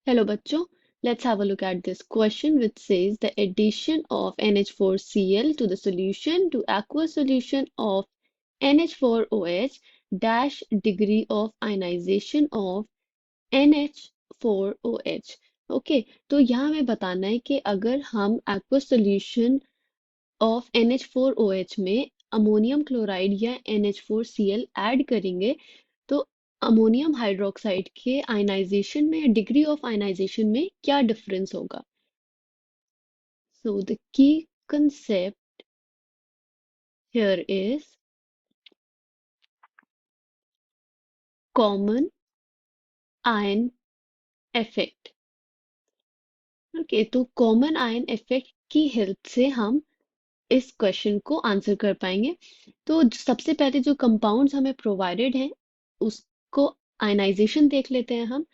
Hello बच्चों, let's have a look at this question which says the addition of NH4Cl to the solution to aqueous solution of NH4OH dash degree of ionization of NH4OH. Okay, तो यहाँ हमें बताना है कि अगर हम aqueous solution of NH4OH में ammonium chloride या NH4Cl ऐड करेंगे तो अमोनियम हाइड्रोक्साइड के आयनाइजेशन में डिग्री ऑफ आयनाइजेशन में क्या डिफरेंस होगा. So the key concept here is common ion effect. Okay, तो कॉमन आयन इफेक्ट की हेल्प से हम इस क्वेश्चन को आंसर कर पाएंगे. तो सबसे पहले जो कंपाउंड्स हमें प्रोवाइडेड हैं उसको आयनाइजेशन देख लेते हैं हम.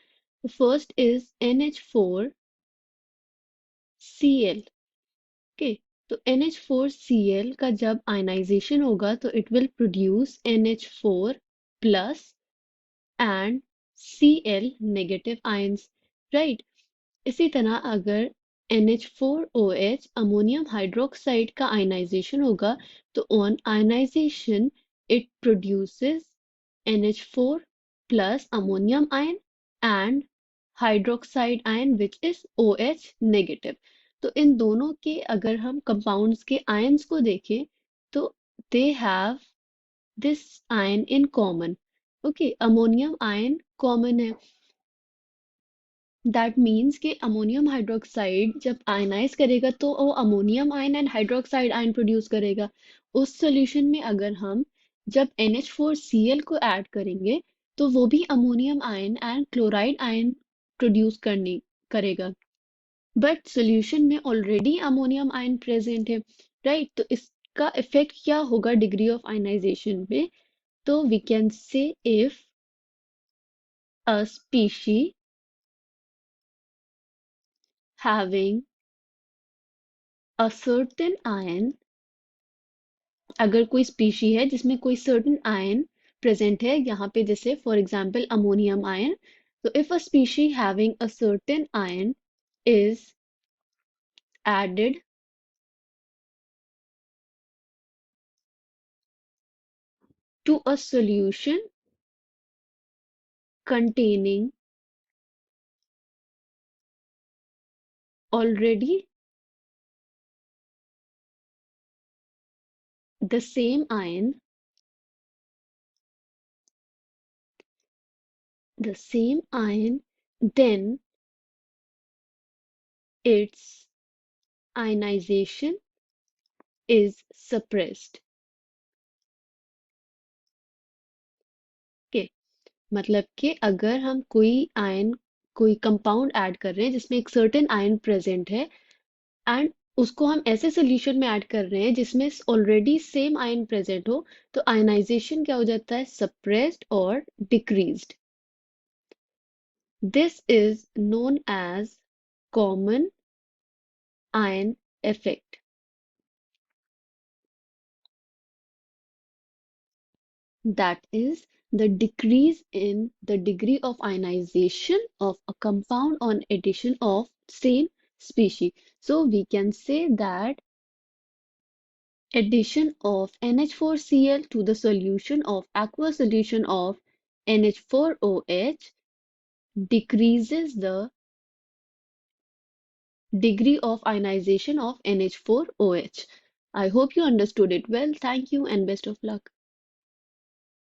First is NH4Cl. ओके, तो NH4Cl का जब आयनाइजेशन होगा तो it will produce NH4 plus and Cl negative ions, right. इसी तरह अगर NH4OH अमोनियम हाइड्रोक्साइड का आयनाइजेशन होगा तो on ionization it produces NH4 plus ammonium ion and hydroxide ion which is OH negative. तो इन दोनों के अगर हम कंपाउंड्स के आयंस को देखें तो they have this ion in common. Okay, ammonium ion common है. दैट मीन्स कि अमोनियम हाइड्रोक्साइड जब आयनाइज करेगा तो वो ammonium ion and hydroxide ion produce करेगा. उस सॉल्यूशन में अगर हम जब NH4Cl को ऐड करेंगे तो वो भी ammonium ion and chloride ion produce करनी करेगा. बट सॉल्यूशन में ऑलरेडी अमोनियम आयन प्रेजेंट है, राइट. तो इसका इफेक्ट क्या होगा डिग्री ऑफ आयनाइजेशन पे. तो we can say if a species having a certain ion, अगर कोई स्पीशी है जिसमें कोई सर्टेन आयन प्रेजेंट है यहाँ पे जैसे फॉर एग्जांपल अमोनियम आयन. तो if a species having a certain ion is added to a solution containing already the same ion, then its ionization is suppressed. Okay, मतलब कि अगर हम कोई कंपाउंड ऐड कर रहे हैं जिसमें एक सर्टेन आयन प्रेजेंट है एंड उसको हम ऐसे सोल्यूशन में ऐड कर रहे हैं जिसमें ऑलरेडी सेम आयन प्रेजेंट हो तो आयनाइजेशन क्या हो जाता है, सप्रेस्ड और decreased. This is known as common ion effect. That is the decrease in the degree of ionization of a compound on addition of same species. So we can say that addition of NH4Cl to the solution of aqueous solution of NH4OH decreases the degree of ionization of NH4OH. I hope you understood it well. Thank you and best of luck.